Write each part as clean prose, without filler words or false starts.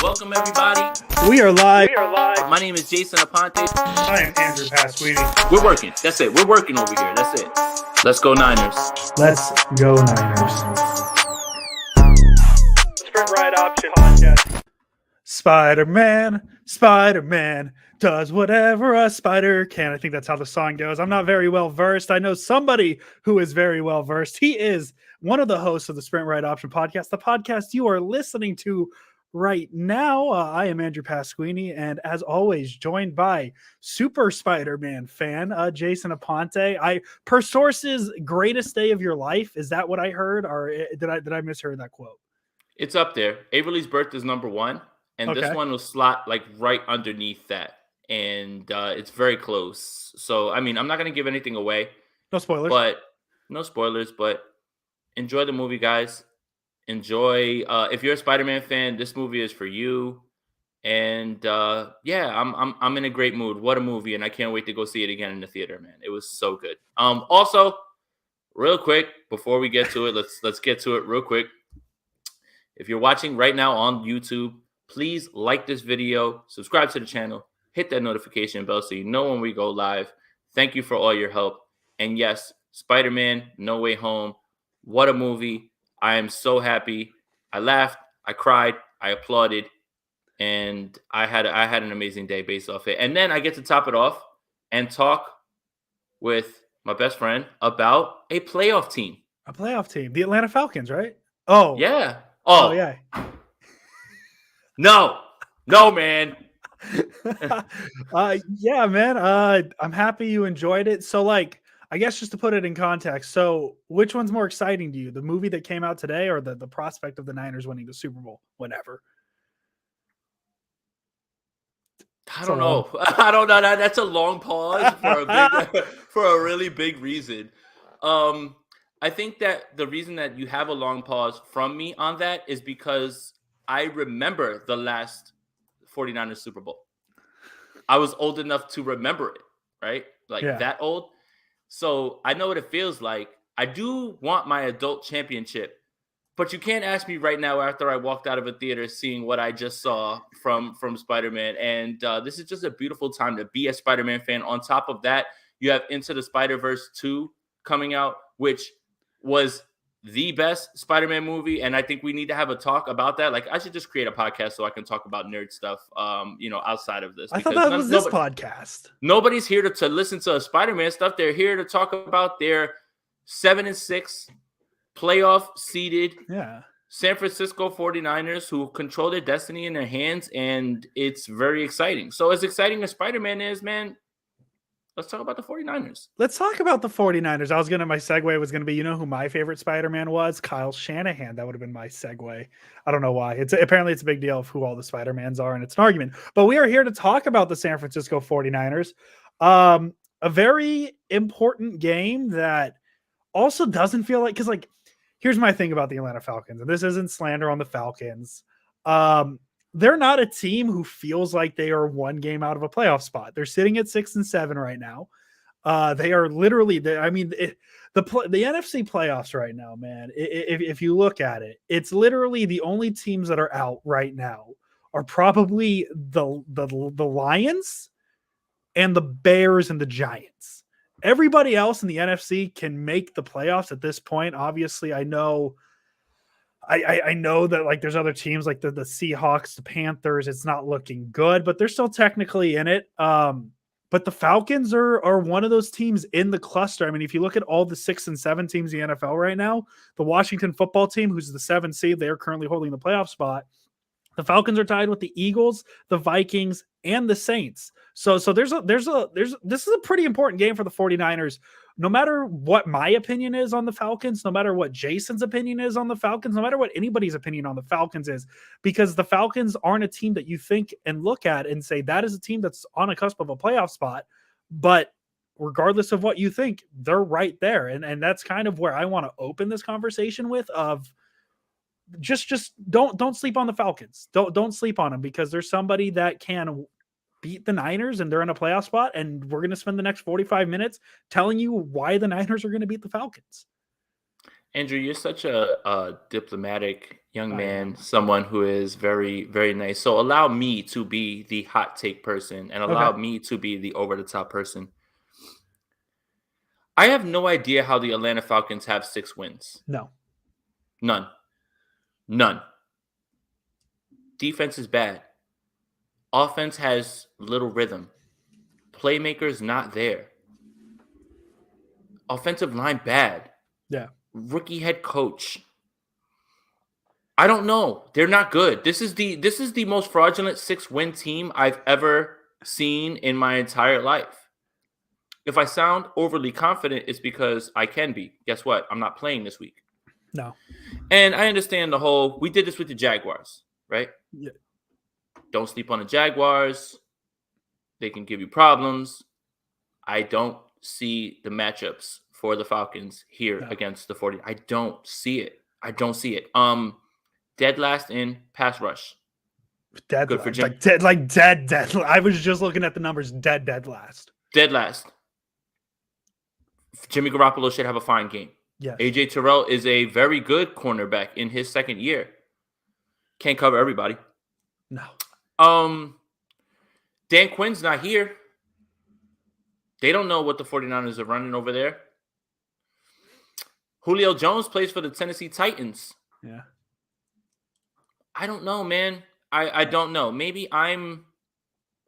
Welcome, everybody. We are live. My name is Jason Aponte. I am Andrew Pasquini. We're working. That's it. We're working over here. That's it. Let's go Niners. Let's go Niners. Sprint Ride Option Podcast. Spider-Man does whatever a spider can. I think that's how the song goes. I'm not very well versed. I know somebody who is very well versed. He is one of the hosts of the Sprint Ride Option Podcast, the podcast you are listening to right now. I am Andrew Pasquini, and as always, joined by super Spider-Man fan Jason Aponte. Per sources, greatest day of your life. Is that what I heard, or did I misheard that quote? It's up there. Avery's birth is number one, and this one will slot like right underneath that, and it's very close. So, I mean, I'm not going to give anything away. No spoilers. But enjoy the movie, guys. Enjoy. If you're a Spider-Man fan, this movie is for you. And I'm in a great mood. What a movie, and I can't wait to go see it again in the theater, man. It was so good. Also, real quick before we get to it, let's get to it real quick. If you're watching right now on YouTube, please like this video, subscribe to the channel, hit that notification bell so you know when we go live. Thank you for all your help. And yes, Spider-Man No Way Home. What a movie. I am so happy. I laughed, I cried, I applauded, and I had an amazing day based off it. And then I get to top it off and talk with my best friend about a playoff team. A playoff team. The Atlanta Falcons, right? Oh. Yeah. Oh yeah. No, man. Yeah, man. I'm happy you enjoyed it. So, like, I guess just to put it in context, so which one's more exciting to you? The movie that came out today or the prospect of the Niners winning the Super Bowl? Whatever. I don't know. That's a long pause for a really big reason. I think that the reason that you have a long pause from me on that is because I remember the last 49ers Super Bowl. I was old enough to remember it, right? That old. So I know what it feels like. I do want my adult championship, but you can't ask me right now after I walked out of a theater seeing what I just saw from Spider-Man. And this is just a beautiful time to be a Spider-Man fan. On top of that, you have Into the Spider-Verse 2 coming out, which was the best Spider-Man movie. And I think we need to have a talk about that. Like, I should just create a podcast so I can talk about nerd stuff, outside of this. I thought that was this podcast. Nobody's here to listen to Spider-Man stuff. They're here to talk about their 7-6 playoff seeded San Francisco 49ers who control their destiny in their hands. And it's very exciting. So as exciting as Spider-Man is, man, let's talk about the 49ers. Let's talk about the 49ers. My segue was going to be, you know who my favorite Spider-Man was? Kyle Shanahan. That would have been my segue. I don't know why. Apparently it's a big deal of who all the Spider-Mans are, and it's an argument. But we are here to talk about the San Francisco 49ers. A very important game that also doesn't feel like, because, like, here's my thing about the Atlanta Falcons, and this isn't slander on the Falcons. They're not a team who feels like they are one game out of a playoff spot. They're sitting at 6-7 right now. They are literally, the NFC playoffs right now, man. If you look at it, it's literally the only teams that are out right now are probably the Lions and the Bears and the Giants. Everybody else in the NFC can make the playoffs at this point. Obviously, I know that, like, there's other teams like the Seahawks, the Panthers. It's not looking good, but they're still technically in it. But the Falcons are one of those teams in the cluster. I mean, if you look at all the 6 and 7 teams in the NFL right now, the Washington football team, who's the 7th seed, they're currently holding the playoff spot. The Falcons are tied with the Eagles, the Vikings, and the Saints. So this is a pretty important game for the 49ers. No matter what my opinion is on the Falcons, no matter what Jason's opinion is on the Falcons, no matter what anybody's opinion on the Falcons is, because the Falcons aren't a team that you think and look at and say that is a team that's on a cusp of a playoff spot. But regardless of what you think, they're right there. And that's kind of where I want to open this conversation with of just don't sleep on the Falcons. Don't sleep on them, because there's somebody that can beat the Niners and they're in a playoff spot, and we're going to spend the next 45 minutes telling you why the Niners are going to beat the Falcons. Andrew, you're such a diplomatic, young I man, am. someone who is very, very nice. So allow me to be the hot take person and allow Okay. me to be the over the top person. I have no idea how the Atlanta Falcons have 6 wins. No. None. None. Defense is bad. Offense has little rhythm. Playmakers not there. Offensive line bad. Yeah. Rookie head coach. I don't know. They're not good. This is the most fraudulent 6-win team I've ever seen in my entire life. If I sound overly confident, it's because I can be. Guess what? I'm not playing this week. No. And I understand the whole, we did this with the Jaguars, right? Yeah. Don't sleep on the Jaguars. They can give you problems. I don't see the matchups for the Falcons here against the 40. I don't see it. I don't see it. Dead last in pass rush. Dead Good for last. Jim. Dead. I was just looking at the numbers. Dead last. Dead last. Jimmy Garoppolo should have a fine game. Yes. AJ Terrell is a very good cornerback in his second year. Can't cover everybody. No. Dan Quinn's not here. They don't know what the 49ers are running over there. Julio Jones plays for the Tennessee Titans. Yeah. I don't know, man. I don't know. Maybe I'm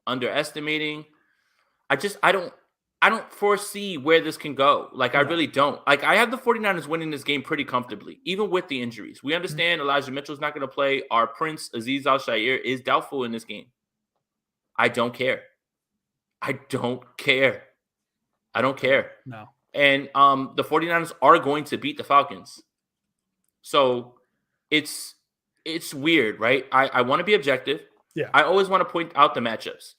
underestimating. I don't foresee where this can go. Like, I really don't. Like, I have the 49ers winning this game pretty comfortably, even with the injuries. We understand Elijah Mitchell's not going to play. Our Prince, Azeez Al-Shaair, is doubtful in this game. I don't care. I don't care. I don't care. No. And the 49ers are going to beat the Falcons. So it's weird, right? I want to be objective. Yeah. I always want to point out the matchups.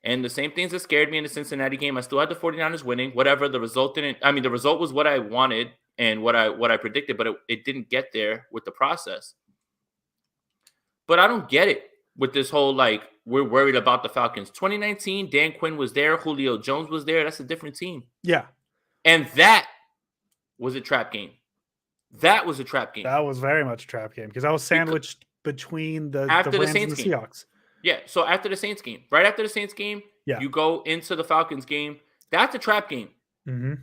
And the same things that scared me in the Cincinnati game, I still had the 49ers winning. Whatever, the result didn't. I mean, the result was what I wanted and what I predicted, but it didn't get there with the process. But I don't get it with this whole, like, we're worried about the Falcons. 2019, Dan Quinn was there. Julio Jones was there. That's a different team. Yeah. And that was a trap game. That was a trap game. That was very much a trap game because I was sandwiched between the Rams and the Seahawks. Yeah, so after the Saints game, right after the Saints game, you go into the Falcons game. That's a trap game. Mm-hmm.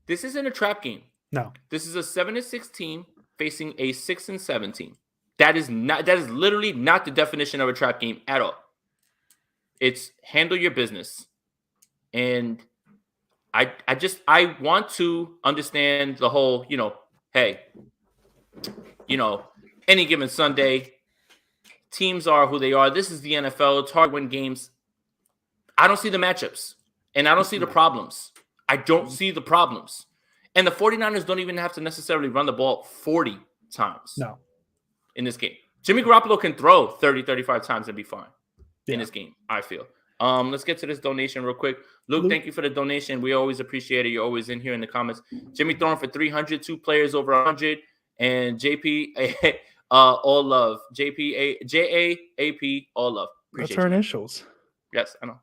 This isn't a trap game. No. This is a 7-6 team facing a 6-7 team. That is literally not the definition of a trap game at all. It's handle your business. And I want to understand the whole, hey, any given Sunday, teams are who they are. This is the NFL. It's hard to win games. I don't see the matchups, and I don't see the problems. I don't see the problems. And the 49ers don't even have to necessarily run the ball 40 times in this game. Jimmy Garoppolo can throw 30, 35 times and be fine in this game, I feel. Let's get to this donation real quick. Luke, thank you for the donation. We always appreciate it. You're always in here in the comments. Jimmy throwing for 300, 2 players over 100, and JP, all love. JAAP, all love. Appreciate That's our initials. Yes, I know.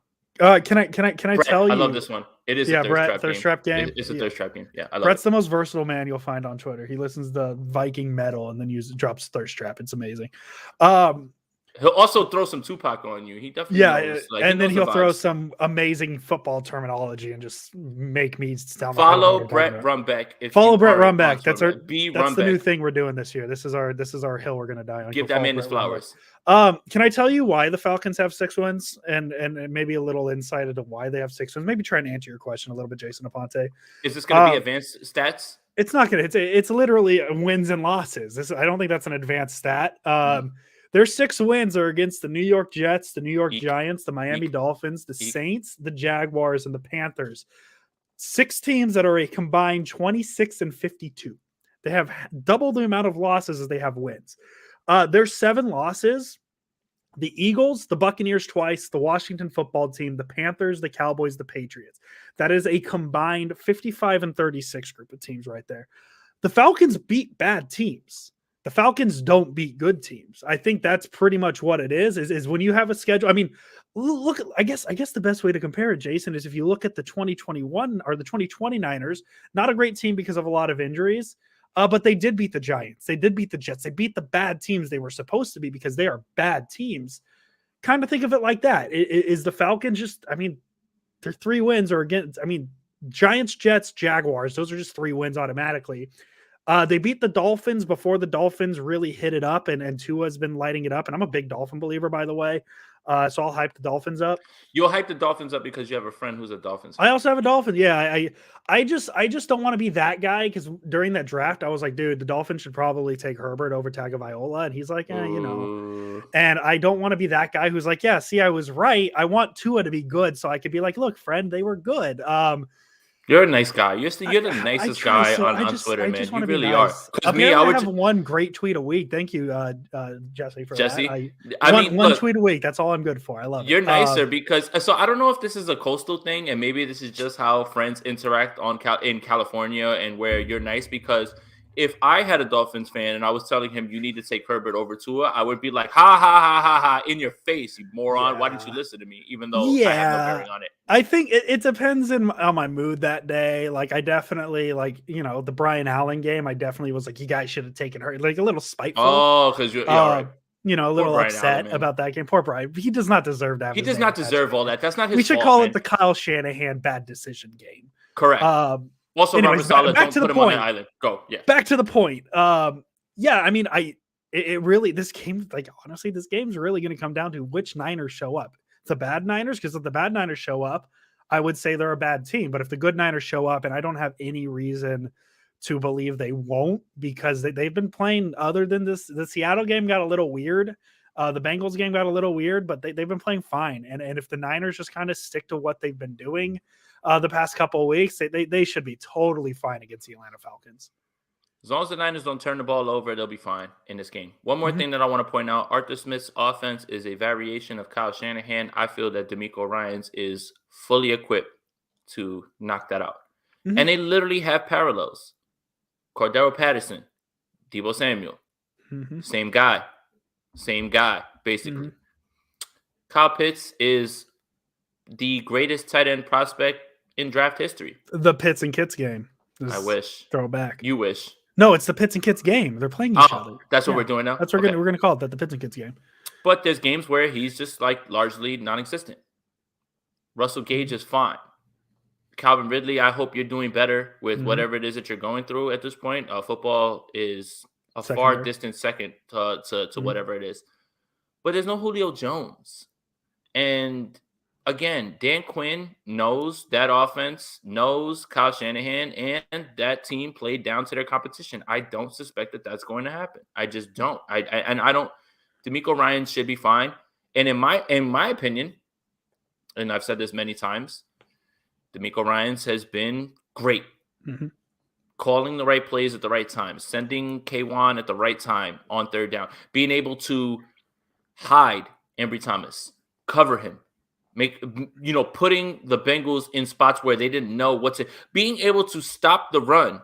Can I Brett, tell you? I love this one. It is a thirst trap game. It's a thirst trap game. Yeah, I love Brett's the most versatile man you'll find on Twitter. He listens to Viking metal and then drops thirst trap. It's amazing. He'll also throw some Tupac on you. He definitely knows. Like, and then he'll throw some amazing football terminology and just make me sound follow Brett Rumbeck. Follow Brett Rumbeck. That's the new thing we're doing this year. This is our hill we're gonna die on. Give that man his flowers. Can I tell you why the Falcons have 6 wins and maybe a little insight into why they have 6 wins? Maybe try and answer your question a little bit, Jason Aponte. Is this going to be advanced stats? It's not going to. It's literally wins and losses. I don't think that's an advanced stat. Their 6 wins are against the New York Jets, the New York Giants, the Miami Dolphins, the Saints, the Jaguars, and the Panthers. 6 teams that are a combined 26-52. They have double the amount of losses as they have wins. There's 7 losses. The Eagles, the Buccaneers twice, the Washington football team, the Panthers, the Cowboys, the Patriots. That is a combined 55-36 group of teams right there. The Falcons beat bad teams. The Falcons don't beat good teams. I think that's pretty much what it is when you have a schedule. I mean, look, I guess the best way to compare it, Jason, is if you look at the 2021 or the 2020 Niners, not a great team because of a lot of injuries. But they did beat the Giants. They did beat the Jets. They beat the bad teams they were supposed to be because they are bad teams. Kind of think of it like that. Is the Falcons just, I mean, they're 3 wins or against, I mean, Giants, Jets, Jaguars. Those are just 3 wins automatically. They beat the Dolphins before the Dolphins really hit it up, and Tua's been lighting it up. And I'm a big Dolphin believer, by the way. So I'll hype the Dolphins up. You'll hype the Dolphins up because you have a friend who's a Dolphins fan. I also have a Dolphin. Yeah, I just don't want to be that guy because during that draft, I was like, dude, the Dolphins should probably take Herbert over Tagovailoa, and he's like, you know. Ooh. And I don't want to be that guy who's like, yeah, see, I was right. I want Tua to be good, so I could be like, look, friend, they were good. You're a nice guy. You're the nicest guy on Twitter, man. You really are. Because me, I would have one great tweet a week. Thank you, Jesse, for that. I mean, one tweet a week. That's all I'm good for. I love it. You're nicer because so I don't know if this is a coastal thing, and maybe this is just how friends interact in California, and where you're nice. Because if I had a Dolphins fan and I was telling him you need to take Herbert over Tua, I would be like, ha ha ha ha ha, in your face, you moron. Yeah. Why didn't you listen to me? Even though I have no bearing on it. I think it depends on my mood that day. Like I definitely the Brian Allen game. I definitely was like, you guys should have taken her. Like a little spiteful. Oh, because you're right. A little upset about that game. Poor Brian. He does not deserve that. He does not deserve all that. That's not his fault. We should call it the Kyle Shanahan bad decision game. Correct. Also, anyways, back to the point. On the island. Go. Yeah. Back to the point. Yeah. I mean, it really, this game, like honestly, this game's really going to come down to which Niners show up. The bad Niners, because if the bad Niners show up, I would say they're a bad team. But if the good Niners show up, and I don't have any reason to believe they won't, because they've been playing other than this. The Seattle game got a little weird. The Bengals game got a little weird, but they've been playing fine. And if the Niners just kind of stick to what they've been doing the past couple of weeks, they should be totally fine against the Atlanta Falcons. As long as the Niners don't turn the ball over, they'll be fine in this game. One more thing that I want to point out, Arthur Smith's offense is a variation of Kyle Shanahan. I feel that D'Amico Ryans is fully equipped to knock that out. And they literally have parallels. Cordero Patterson, Deebo Samuel, same guy, basically. Kyle Pitts is the greatest tight end prospect in draft history. The Pitts and Kits game. I wish. Throwback. You wish. No, it's the Pitts and Kits game. They're playing each other. That's what we're doing now? That's what we're gonna call it, the Pitts and Kits game. But there's games where he's just like largely non-existent. Russell Gage is fine. Calvin Ridley, I hope you're doing better with whatever it is that you're going through at this point. Football is a far distant second to whatever it is. But there's no Julio Jones. And again, Dan Quinn knows that offense, knows Kyle Shanahan, and that team played down to their competition. I don't suspect that that's going to happen. I just don't. I don't. D'Amico Ryans should be fine. And in my opinion, and I've said this many times, D'Amico Ryans has been great. Calling the right plays at the right time, sending K1 at the right time on third down, being able to hide Ambry Thomas, cover him, putting the Bengals in spots where they didn't know what to, being able to stop the run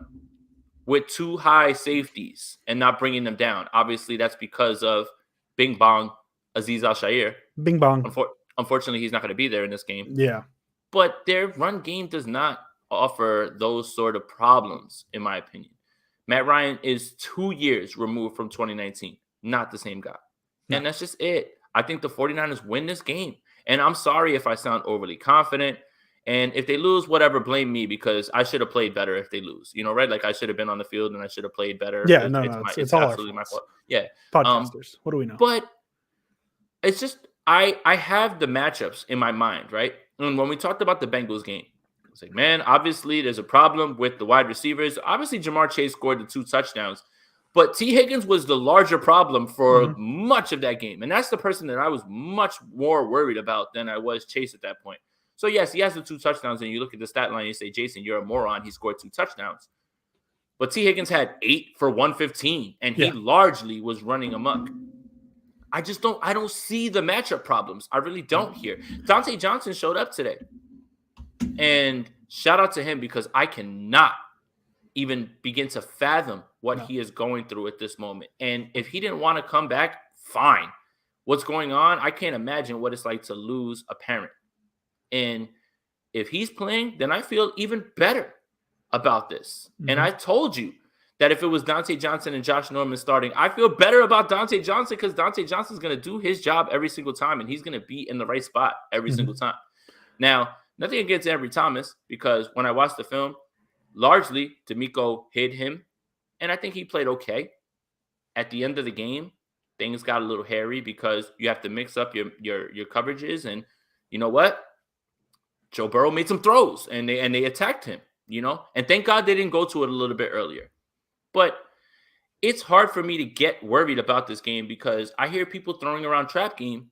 with 2 high safeties and not bringing them down. Obviously, that's because of Bing Bong, Aziz Al-Shair. Bing Bong. Unfortunately, he's not going to be there in this game. Yeah. But their run game does not offer those sort of problems, in my opinion. Matt Ryan is 2 years removed from 2019. Not the same guy. No. And that's just it. I think the 49ers win this game. And I'm sorry if I sound overly confident. And if they lose, whatever, blame me, because I should have played better if they lose. Right? Like I should have been on the field and I should have played better. Yeah, it's all absolutely my fault. Yeah. Podcasters. What do we know? But it's just I have the matchups in my mind, right? And when we talked about the Bengals game, it's like, man, obviously there's a problem with the wide receivers. Obviously, Jamar Chase scored the 2 touchdowns. But T. Higgins was the larger problem for much of that game. And that's the person that I was much more worried about than I was Chase at that point. So, yes, he has the 2 touchdowns. And you look at the stat line and you say, Jason, you're a moron. He scored 2 touchdowns. But T. Higgins had 8 for 115. And he largely was running amok. I don't see the matchup problems. I really don't here. Dante Johnson showed up today. And shout out to him, because I cannot even begin to fathom what he is going through at this moment. And if he didn't want to come back, fine. What's going on? I can't imagine what it's like to lose a parent. And if he's playing, then I feel even better about this. And I told you that if it was Dante Johnson and Josh Norman starting, I feel better about Dante Johnson because Dante Johnson's going to do his job every single time, and he's going to be in the right spot every single Mhm. time. Now, nothing against Ambry Thomas, because when I watched the film, largely D'Amico hid him, and I think he played okay. At the end of the game, things got a little hairy because you have to mix up your coverages, and you know what? Joe Burrow made some throws, and they attacked him. And thank God they didn't go to it a little bit earlier. But it's hard for me to get worried about this game because I hear people throwing around trap game.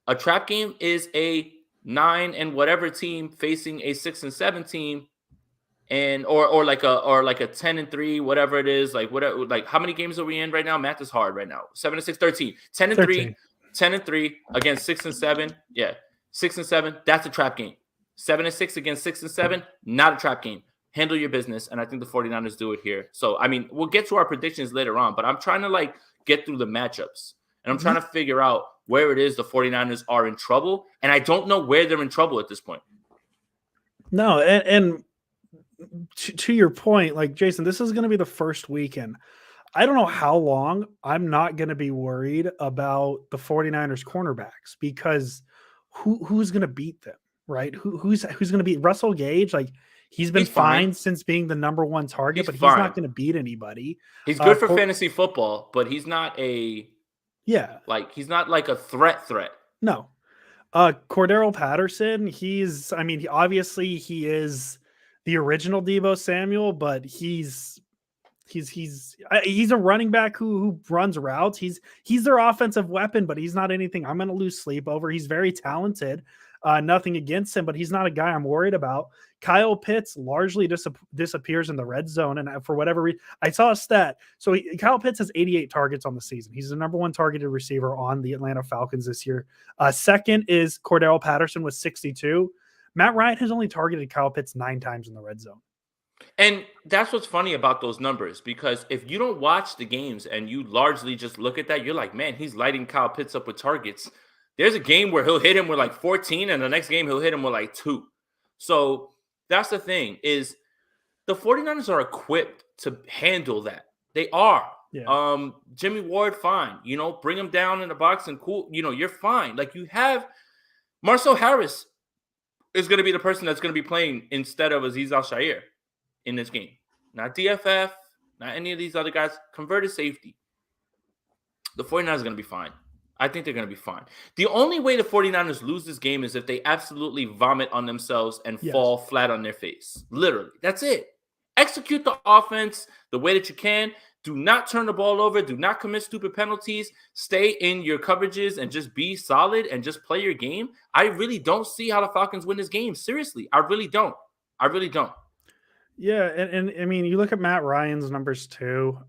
A trap game is a 9 and whatever team facing a 6 and 7 team, and or like a 10 and 3, whatever it is. Like whatever, like how many games are we in right now? Math is hard right now. 7 and 6, 13. 10 and 3, 13. 10 and 3 against 6 and 7. Yeah. 6 and 7, that's a trap game. 7 and 6 against 6 and 7, not a trap game. Handle your business, and I think the 49ers do it here. So, I mean, we'll get to our predictions later on, but I'm trying to, like, get through the matchups, and I'm trying to figure out where it is the 49ers are in trouble, and I don't know where they're in trouble at this point. No, and to your point, like, Jason, this is going to be the first weekend. I don't know how long I'm not going to be worried about the 49ers cornerbacks because who's going to beat them, right? Who's going to beat Russell Gage? Like, he's been He's fine. fine since being the number one target, He's but he's fine. not going to beat anybody. He's good for fantasy football, but he's not he's not like a threat. No. Cordero Patterson, obviously he is the original Deebo Samuel, but he's a running back who runs routes. He's their offensive weapon, but he's not anything I'm going to lose sleep over. He's very talented. Nothing against him, but he's not a guy I'm worried about. Kyle Pitts largely disappears in the red zone, and for whatever reason, I saw a stat. So Kyle Pitts has 88 targets on the season. He's the number one targeted receiver on the Atlanta Falcons this year. Second is Cordero Patterson with 62. Matt Ryan has only targeted Kyle Pitts 9 times in the red zone. And that's what's funny about those numbers, because if you don't watch the games and you largely just look at that, you're like, man, he's lighting Kyle Pitts up with targets. There's a game where he'll hit him with like 14, and the next game he'll hit him with like 2. So that's the thing, is the 49ers are equipped to handle that. They are. Yeah. Jimmy Ward, fine. Bring him down in the box and cool. You're fine. Like, you have Marcel Harris is going to be the person that's going to be playing instead of Azeez Al-Shaair in this game. Not DFF, not any of these other guys. Converted safety. The 49ers are going to be fine. I think they're going to be fine. The only way the 49ers lose this game is if they absolutely vomit on themselves and fall flat on their face. Literally. That's it. Execute the offense the way that you can. Do not turn the ball over. Do not commit stupid penalties. Stay in your coverages and just be solid and just play your game. I really don't see how the Falcons win this game. Seriously. I really don't. Yeah, and I mean, you look at Matt Ryan's numbers too.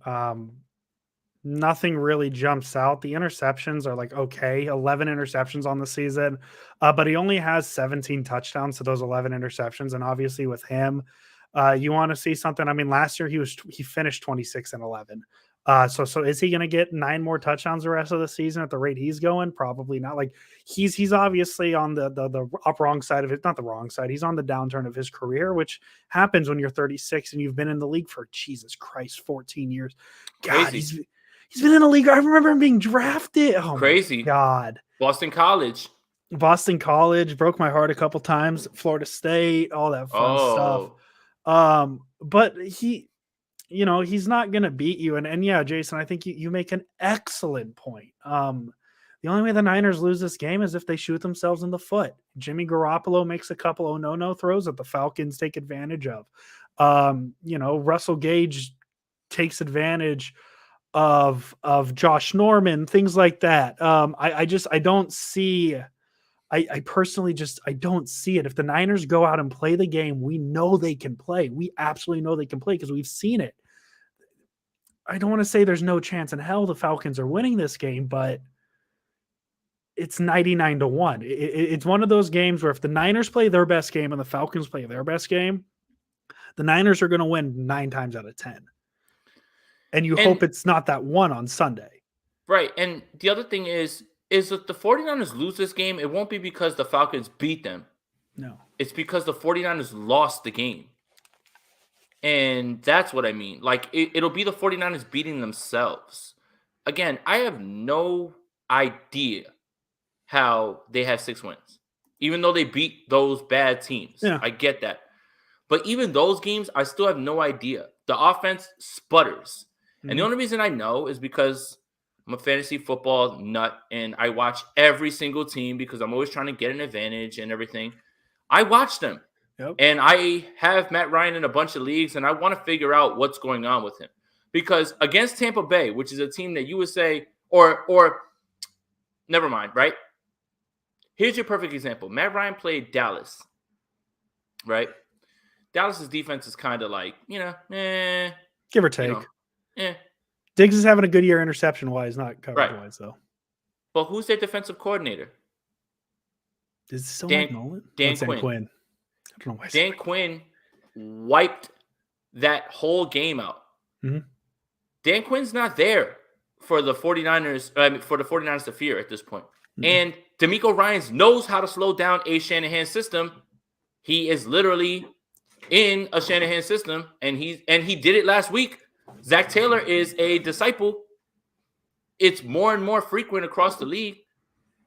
Nothing really jumps out. The interceptions are like, okay, 11 interceptions on the season, but he only has 17 touchdowns to those 11 interceptions. And obviously with him, you want to see something. I mean, last year he finished 26 and 11. So is he going to get 9 more touchdowns the rest of the season at the rate he's going? Probably not. Like, he's obviously on the wrong side of it, not the wrong side. He's on the downturn of his career, which happens when you're 36 and you've been in the league for, Jesus Christ, 14 years. God, Crazy. He's been in the league. I remember him being drafted. Oh, crazy. My God. Boston College broke my heart a couple times. Florida State, all that fun stuff. But he's not going to beat you. And yeah, Jason, I think you make an excellent point. The only way the Niners lose this game is if they shoot themselves in the foot. Jimmy Garoppolo makes a couple of no throws that the Falcons take advantage of. Russell Gage takes advantage of Josh Norman, things like that. I don't see. I personally I don't see it. If the Niners go out and play the game, we know they can play. We absolutely know they can play because we've seen it. I don't want to say there's no chance in hell the Falcons are winning this game, but it's 99-1. It's one of those games where if the Niners play their best game and the Falcons play their best game, the Niners are going to win 9 times out of 10. And you hope it's not that one on Sunday. Right. And the other thing is if the 49ers lose this game, it won't be because the Falcons beat them. No. It's because the 49ers lost the game. And that's what I mean. Like, it'll be the 49ers beating themselves. Again, I have no idea how they have 6 wins, even though they beat those bad teams. Yeah. I get that. But even those games, I still have no idea. The offense sputters. And the Mhm. only reason I know is because I'm a fantasy football nut and I watch every single team because I'm always trying to get an advantage and everything. I watch them. Yep. And I have Matt Ryan in a bunch of leagues and I want to figure out what's going on with him. Because against Tampa Bay, which is a team that you would say, or never mind, right? Here's your perfect example. Matt Ryan played Dallas, right? Dallas's defense is kind of like, Give or you take. know, eh, Diggs is having a good year interception wise, not coverage right. wise though. But who's their defensive coordinator? Is this still Dan Mike Nolan? Dan Dan Quinn. Quinn. I don't know why. Dan Quinn wiped that whole game out. Mhm. Dan Quinn's not there for the 49ers, for the 49ers to fear at this point. And DeMeco Ryans knows how to slow down a Shanahan system. He is literally in a Shanahan system, and he did it last week. Zach Taylor is a disciple. It's more and more frequent across the league.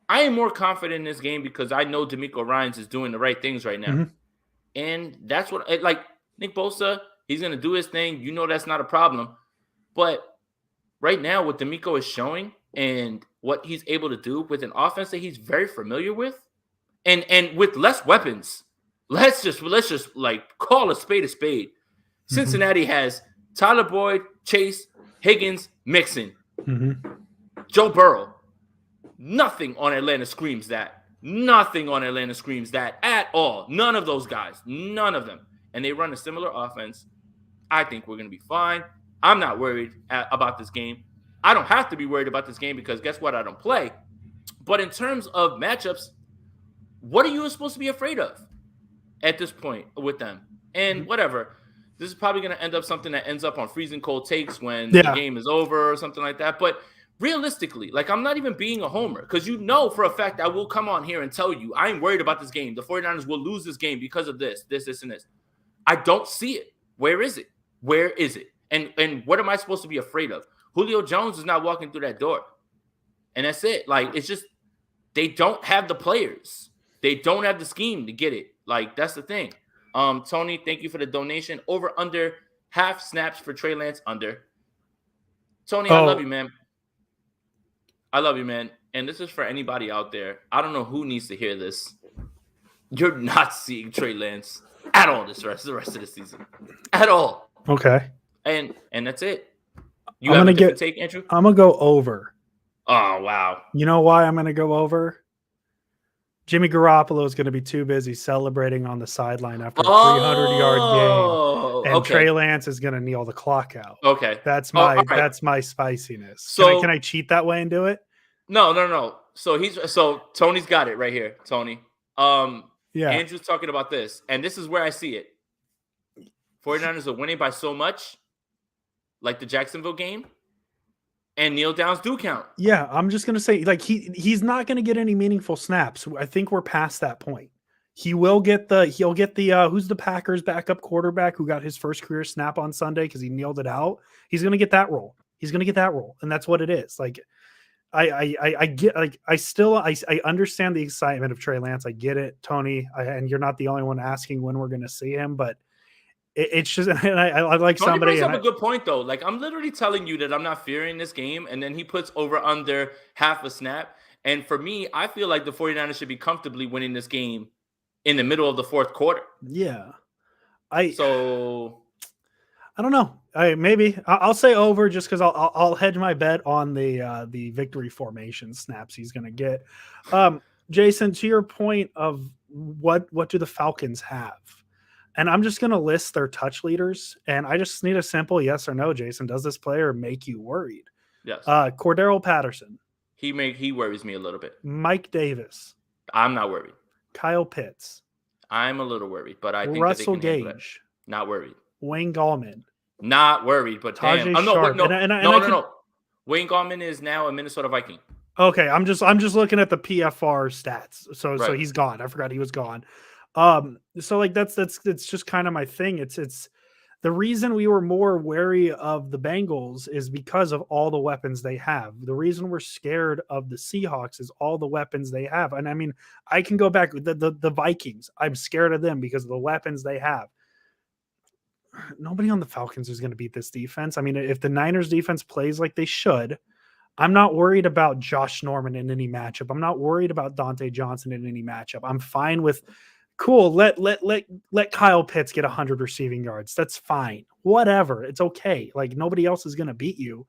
I am more confident in this game because I know DeMeco Ryans is doing the right things right now. Mhm. And that's what, like, Nick Bosa, he's going to do his thing. You know that's not a problem. But right now, what DeMeco is showing and what he's able to do with an offense that he's very familiar with, and with less weapons, let's just like call a spade a spade. Cincinnati has Tyler Boyd, Chase, Higgins, Mixon, Joe Burrow. Nothing on Atlanta screams that. Nothing on Atlanta screams that at all. None of those guys. None of them. And they run a similar offense. I think we're going to be fine. I'm not worried about this game. I don't have to be worried about this game because guess what? I don't play. But in terms of matchups, what are you supposed to be afraid of at this point with them? And whatever. This is probably going to end up something that ends up on freezing cold takes when the game is over or something like that. But realistically, like, I'm not even being a homer because you know for a fact I will come on here and tell you I'm worried about this game. The 49ers will lose this game because of this, and this. I don't see it. Where is it? Where is it? And what am I supposed to be afraid of? Julio Jones is not walking through that door. And that's it. Like, it's just they don't have the players. They don't have the scheme to get it. Like, that's the thing. Tony, thank you for the donation. Over under half snaps for Trey Lance under. Tony, I love you, man. I love you, man. And this is for anybody out there. I don't know who needs to hear this. You're not seeing Trey Lance at all the rest of the season. At all. Okay. And that's it. You have a different take, Andrew? I'm going to go over. Oh, wow. You know why I'm going to go over? Jimmy Garoppolo is going to be too busy celebrating on the sideline after a 300-yard game. And Trey Lance is going to kneel the clock out. Okay. That's my spiciness. So can I cheat that way and do it? No. So Tony's got it right here, Tony. Yeah. Andrew's talking about this, and this is where I see it. 49ers are winning by so much, like the Jacksonville game, and kneel downs do count. Yeah, I'm just gonna say, like, he's not gonna get any meaningful snaps. I think we're past that point. He'll get the who's the Packers backup quarterback who got his first career snap on Sunday because he kneeled it out. He's gonna get that role. And that's what it is. Like, I get, like, I understand the excitement of Trey Lance. I get it, Tony, and you're not the only one asking when we're gonna see him, but it's just, and I like Tony somebody. Brings up a good point though. Like, I'm literally telling you that I'm not fearing this game, and then he puts over under half a snap. And for me, I feel like the 49ers should be comfortably winning this game in the middle of the fourth quarter. Yeah, I don't know. I'll say over just because I'll hedge my bet on the victory formation snaps he's going to get. Jason, to your point of what do the Falcons have? And I'm just going to list their touch leaders, and I just need a simple yes or no. Jason, does this player make you worried? Yes. Cordero Patterson. He worries me a little bit. Mike Davis. I'm not worried. Kyle Pitts. I'm a little worried, but I think Russell that they can Gage. Not worried. Wayne Gallman. Not worried, but Tajay damn. Sharp. No. Wayne Gallman is now a Minnesota Viking. Okay, I'm just looking at the PFR stats. So he's gone. I forgot he was gone. So like that's just kind of my thing. It's The reason we were more wary of the Bengals is because of all the weapons they have. The reason we're scared of the Seahawks is all the weapons they have. And I mean, I can go back the Vikings. I'm scared of them because of the weapons they have. Nobody on the Falcons is going to beat this defense. I mean, if the Niners defense plays like they should, I'm not worried about Josh Norman in any matchup. I'm not worried about Dante Johnson in any matchup. I'm fine with cool. Let Kyle Pitts get 100 receiving yards. That's fine. Whatever. It's okay. Like nobody else is going to beat you.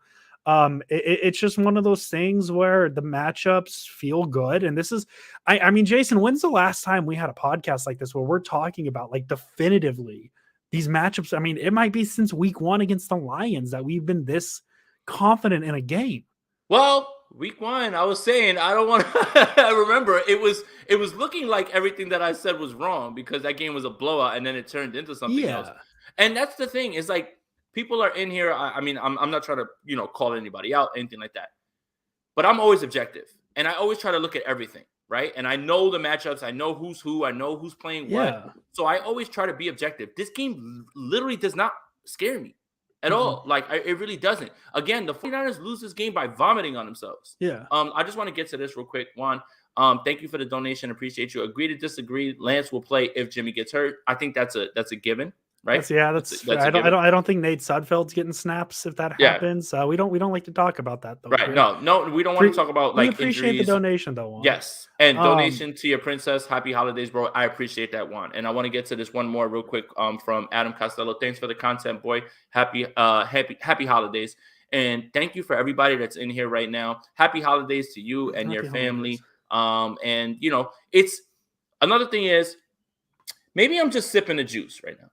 It's just one of those things where the matchups feel good. And this is, I mean, Jason, when's the last time we had a podcast like this where we're talking about like definitively these matchups? I mean, it might be since week 1 against the Lions that we've been this confident in a game. Well, week 1, I was saying I don't want to. I remember it was looking like everything that I said was wrong because that game was a blowout and then it turned into something else. And that's the thing is like people are in here. I mean, I'm not trying to call anybody out, anything like that, but I'm always objective and I always try to look at everything, right? And I know the matchups. I know who's who. I know who's playing what. So I always try to be objective. This game literally does not scare me at all. Like it really doesn't. Again, the 49ers lose this game by vomiting on themselves. I just want to get to this real quick, Juan. Thank you for the donation. Appreciate you. Agree to disagree. Lance will play if Jimmy gets hurt. I think that's a given, right? That's I don't think Nate Sudfeld's getting snaps if that happens. We don't like to talk about that though. Right. No, we don't want to talk about like appreciate injuries. the donation though, Juan. Yes. And donation to your princess. Happy holidays, bro. I appreciate that, Juan. And I want to get to this one more real quick from Adam Costello. Thanks for the content, boy. Happy holidays. And thank you for everybody that's in here right now. Happy holidays to you and your family. And it's another thing is maybe I'm just sipping the juice right now.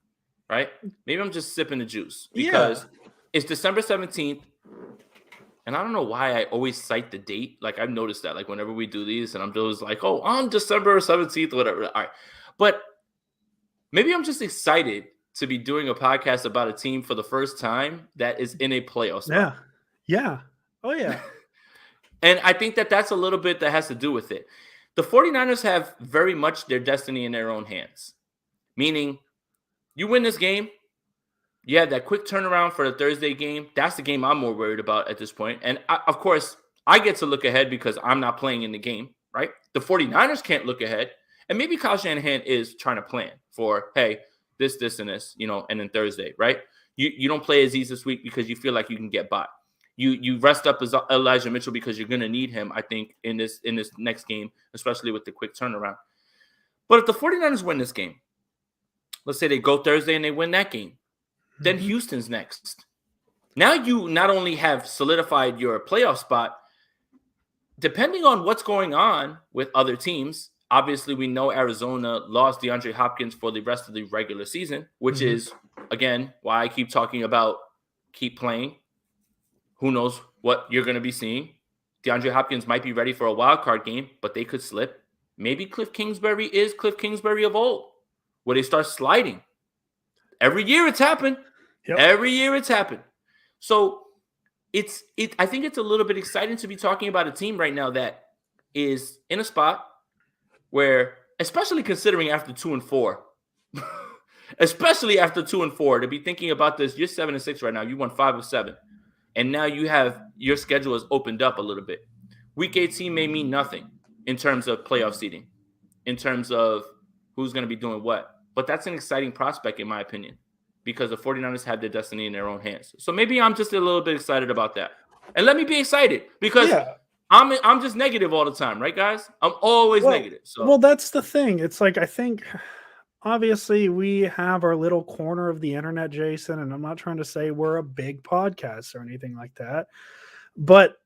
Right? Maybe I'm just sipping the juice because it's December 17th. And I don't know why I always cite the date. Like I've noticed that like whenever we do these and I'm just like, oh, on December 17th, whatever. All right. But maybe I'm just excited to be doing a podcast about a team for the first time that is in a playoff spot. Yeah. Oh, yeah. And I think that that's a little bit that has to do with it. The 49ers have very much their destiny in their own hands, meaning you win this game, you have that quick turnaround for the Thursday game. That's the game I'm more worried about at this point. And of course, I get to look ahead because I'm not playing in the game, right? The 49ers can't look ahead. And maybe Kyle Shanahan is trying to plan for, hey, this, and this, and then Thursday, right? You don't play Aziz this week because you feel like you can get by. You rest up Elijah Mitchell because you're going to need him, I think, in this next game, especially with the quick turnaround. But if the 49ers win this game, let's say they go Thursday and they win that game, then Houston's next. Now you not only have solidified your playoff spot, depending on what's going on with other teams, obviously we know Arizona lost DeAndre Hopkins for the rest of the regular season, which is, again, why I keep talking about keep playing. Who knows what you're going to be seeing. DeAndre Hopkins might be ready for a wild card game, but they could slip. Maybe Cliff Kingsbury is Cliff Kingsbury of old, where they start sliding. Every year it's happened. Yep. Every year it's happened. So I think it's a little bit exciting to be talking about a team right now that is in a spot where, especially considering after 2-4, especially after 2-4, to be thinking about this, you're 7-6 right now. You won 5 of 7. And now you have your schedule has opened up a little bit. Week 18 may mean nothing in terms of playoff seeding, in terms of who's going to be doing what. But that's an exciting prospect, in my opinion, because the 49ers have their destiny in their own hands. So maybe I'm just a little bit excited about that. And let me be excited because I'm just negative all the time, right, guys? I'm always negative. So. Well, that's the thing. It's like I think obviously we have our little corner of the internet, Jason, and I'm not trying to say we're a big podcast or anything like that. But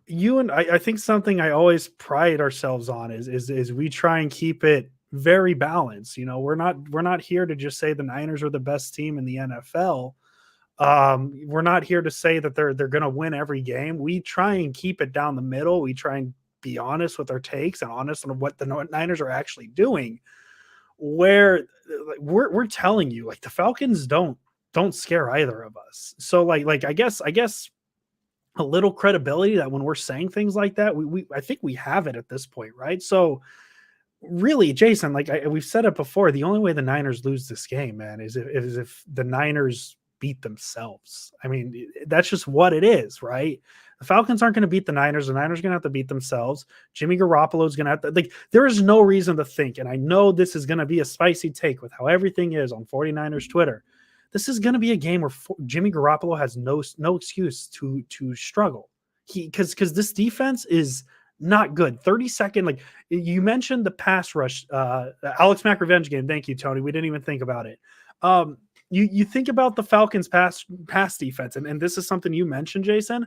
you and I think something I always pride ourselves on is we try and keep it very balanced. We're not here to just say the Niners are the best team in the NFL. We're not here to say that they're going to win every game. We try and keep it down the middle. We try and be honest with our takes and honest on what the Niners are actually doing. Where we're telling you, like the Falcons don't scare either of us. So like I guess a little credibility that when we're saying things like that, I think we have it at this point, right? So really, Jason, like we've said it before, the only way the Niners lose this game, man, is if the Niners beat themselves. I mean, that's just what it is, right? The Falcons aren't going to beat the Niners. The Niners are going to have to beat themselves. Jimmy Garoppolo is going to have to, like, there is no reason to think, and I know this is going to be a spicy take with how everything is on 49ers Twitter. This is going to be a game where Jimmy Garoppolo has no excuse to struggle. Because this defense is not good. 32nd, like you mentioned the pass rush, Alex Mack revenge game. Thank you, Tony. We didn't even think about it. You think about the Falcons pass defense, and this is something you mentioned, Jason.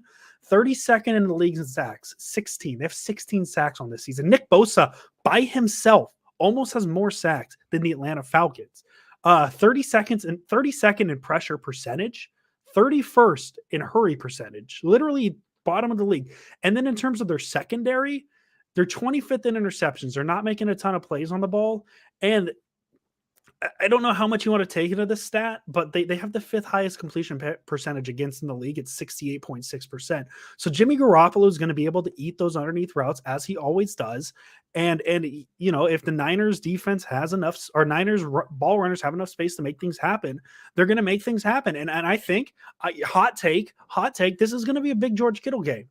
32nd in the league in sacks, 16. They have 16 sacks on this season. Nick Bosa by himself almost has more sacks than the Atlanta Falcons. 32nd in pressure percentage, 31st in hurry percentage, literally bottom of the league. And then in terms of their secondary, they're 25th in interceptions. They're not making a ton of plays on the ball. And I don't know how much you want to take into this stat, but they have the 5th highest completion percentage against in the league at 68.6%. So Jimmy Garoppolo is going to be able to eat those underneath routes as he always does. And you know, if the Niners defense has enough, or Niners ball runners have enough space to make things happen, they're going to make things happen. And I think, hot take, this is going to be a big George Kittle game.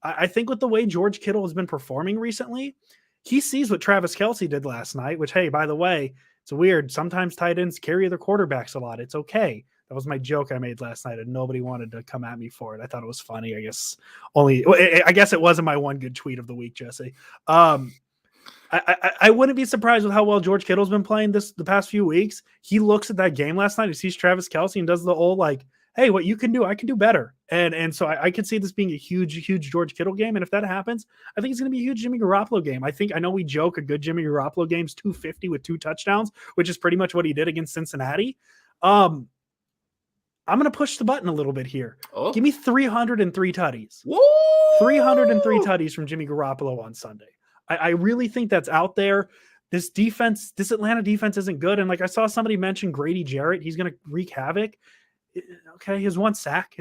I think with the way George Kittle has been performing recently, he sees what Travis Kelce did last night, which, hey, by the way, it's weird. Sometimes tight ends carry their quarterbacks a lot. It's okay. That was my joke I made last night, and nobody wanted to come at me for it. I thought it was funny. I guess it wasn't my one good tweet of the week, Jesse. I wouldn't be surprised with how well George Kittle's been playing the past few weeks. He looks at that game last night, he sees Travis Kelce and does the old, like, hey, what you can do, I can do better. And so I could see this being a huge George Kittle game. And if that happens, I think it's going to be a huge Jimmy Garoppolo game. I know we joke a good Jimmy Garoppolo game's 250 with 2 touchdowns, which is pretty much what he did against Cincinnati. I'm going to push the button a little bit here. Oh. Give me 303 tutties. Woo! 303 tutties from Jimmy Garoppolo on Sunday. I really think that's out there. This Atlanta defense isn't good. And like I saw somebody mention Grady Jarrett, he's going to wreak havoc. Okay, his one sack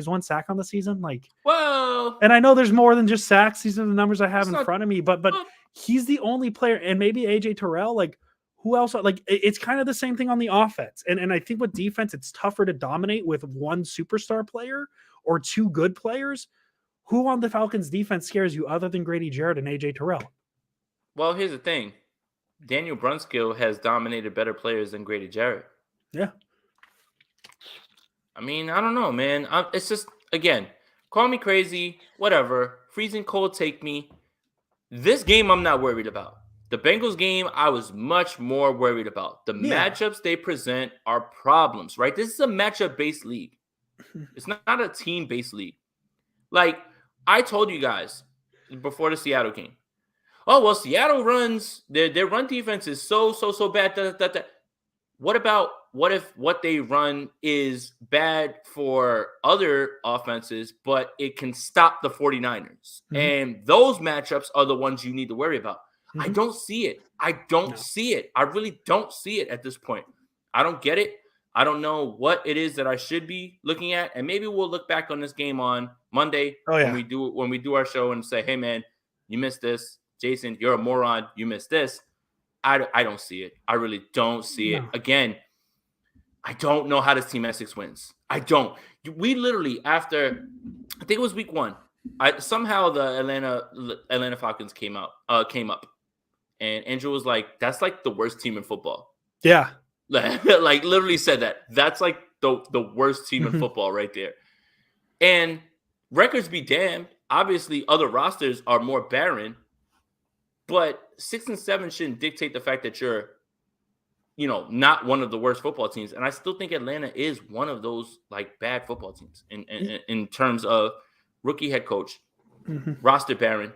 on the season. Like, whoa! And I know there's more than just sacks. These are the numbers I have in front of me, but he's the only player, and maybe AJ Terrell. Like, who else? Like, it's kind of the same thing on the offense. And I think with defense, it's tougher to dominate with one superstar player or 2 good players. Who on the Falcons defense scares you other than Grady Jarrett and AJ Terrell? Well, here's the thing. Daniel Brunskill has dominated better players than Grady Jarrett. Yeah. I mean, I don't know, man. It's just, again, call me crazy, whatever. Freezing cold, take me. This game, I'm not worried about. The Bengals game, I was much more worried about. The matchups they present are problems, right? This is a matchup-based league. It's not a team-based league. Like, I told you guys before the Seattle game, oh, well, Seattle runs, their run defense is so bad. What if what they run is bad for other offenses, but it can stop the 49ers? Mm-hmm. And those matchups are the ones you need to worry about. Mm-hmm. I don't see it. I really don't see it at this point. I don't get it. I don't know what it is that I should be looking at. And maybe we'll look back on this game on Monday when we do our show and say, hey, man, you missed this. Jason, you're a moron. You missed this. I don't see it. I really don't see it. Again, I don't know how this team has 6 wins. I don't. We literally, after, I think it was week 1, somehow the Atlanta Falcons came up. And Andrew was like, that's like the worst team in football. Yeah. Like literally said that. That's like the worst team in football right there. And records be damned. Obviously, other rosters are more barren. But 6 and 7 shouldn't dictate the fact that you're, not one of the worst football teams. And I still think Atlanta is one of those like bad football teams in terms of rookie head coach, roster barren.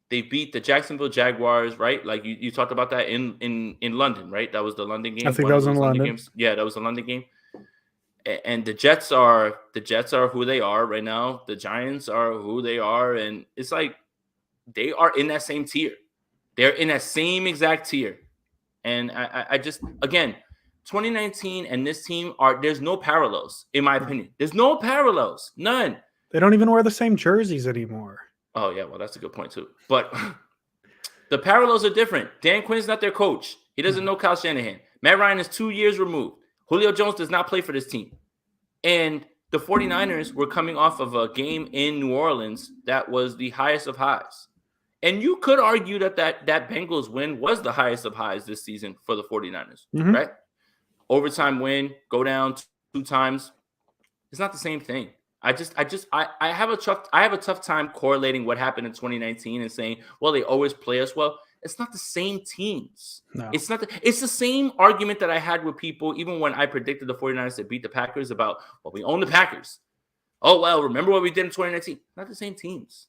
They beat the Jacksonville Jaguars, right? Like you talked about that in London, right? That was the London game. I think that was in London. Games. Yeah, that was the London game. And the Jets are who they are right now. The Giants are who they are, and it's like they are in that same tier. They're in that same exact tier. And I just, again, 2019 and this team there's no parallels, in my opinion. There's no parallels. None. They don't even wear the same jerseys anymore. Oh, yeah. Well, that's a good point, too. But The parallels are different. Dan Quinn's not their coach. He doesn't know Kyle Shanahan. Matt Ryan is 2 years removed. Julio Jones does not play for this team. And the 49ers were coming off of a game in New Orleans that was the highest of highs. And you could argue that Bengals win was the highest of highs this season for the 49ers, right? Overtime win, go down 2 times. It's not the same thing. I have a tough time correlating what happened in 2019 and saying, well, they always play us well. It's not the same teams. No. It's the same argument that I had with people, even when I predicted the 49ers to beat the Packers about, well, we own the Packers. Oh, well, remember what we did in 2019? Not the same teams.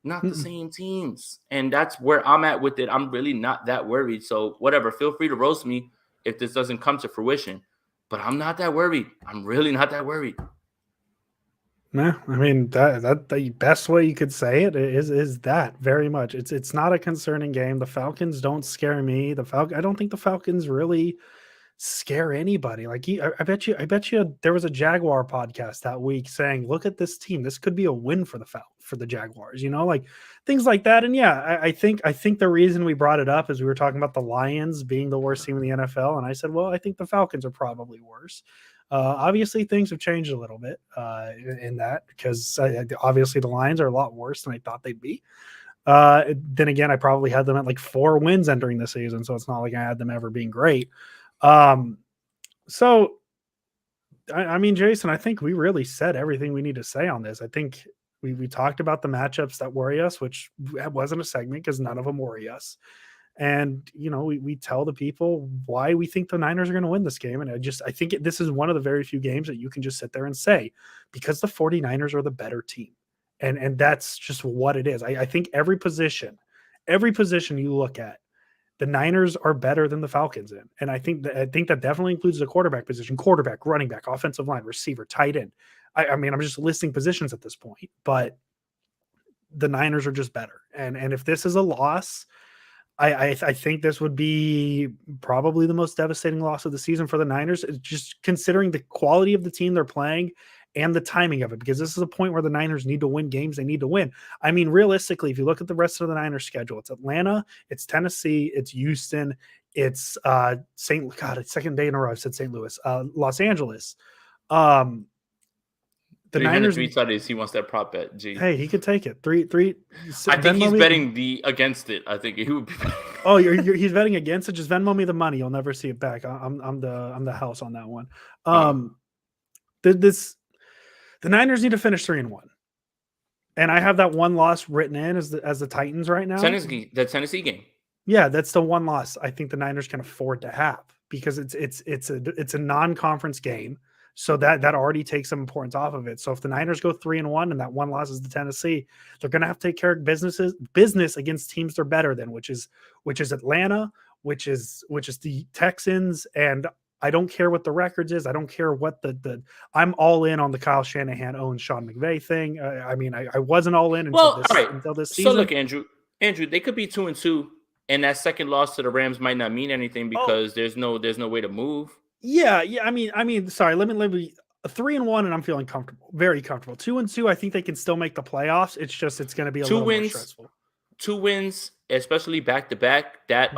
Not the same teams. And that's where I'm at with it. I'm really not that worried. So whatever, feel free to roast me if this doesn't come to fruition. But I'm not that worried. I'm really not that worried. No, I mean that the best way you could say it is that very much. It's not a concerning game. The Falcons don't scare me. I don't think the Falcons really scare anybody. Like I bet you there was a Jaguar podcast that week saying, "Look at this team. This could be a win for the Jaguars." You know, like things like that. And yeah, I think the reason we brought it up is we were talking about the Lions being the worst team in the NFL, and I said, well, I think the Falcons are probably worse. Obviously, things have changed a little bit in that because obviously the Lions are a lot worse than I thought they'd be. Then again, I probably had them at like 4 wins entering the season, so it's not like I had them ever being great. So, I mean, Jason, I think we really said everything we need to say on this. I think we talked about the matchups that worry us, which wasn't a segment because none of them worry us. And, you know, we tell the people why we think the Niners are going to win this game. And I think this is one of the very few games that you can just sit there and say, because the 49ers are the better team. And that's just what it is. I think every position you look at, the Niners are better than the Falcons in. And I think that definitely includes the quarterback position, quarterback, running back, offensive line, receiver, tight end. I mean, I'm just listing positions at this point, but the Niners are just better. And if this is a loss, I think this would be probably the most devastating loss of the season for the Niners, just considering the quality of the team they're playing and the timing of it, because this is a point where the Niners need to win games they need to win. I mean, realistically, if you look at the rest of the Niners schedule, it's Atlanta, it's Tennessee, it's Houston, it's it's second day in a row I've said St. Louis, Los Angeles. The Niners 3 studies. He wants that prop bet. G. Hey, he could take it. Three. I think he's betting against it. I think he would be. Oh, he's betting against it. Just Venmo me the money. You'll never see it back. I'm the house on that one. The Niners need to finish 3-1, and I have that one loss written in as the Titans right now. The Tennessee game. Yeah, that's the one loss I think the Niners can afford to have because it's a non-conference game. So that already takes some importance off of it. So if the Niners go 3-1 and that one loss is to Tennessee, they're going to have to take care of business against teams they're better than, which is Atlanta, which is the Texans. And I don't care what the records is. I don't care what I'm all in on the Kyle Shanahan owns Sean McVay thing. I mean, I wasn't all in until this season. So look, Andrew, they could be 2-2, and that second loss to the Rams might not mean anything because there's no way to move. Yeah. I mean, sorry. Let me 3-1, and I'm feeling comfortable, very comfortable. 2-2, I think they can still make the playoffs. It's going to be a little more stressful. 2 wins, especially back to back. That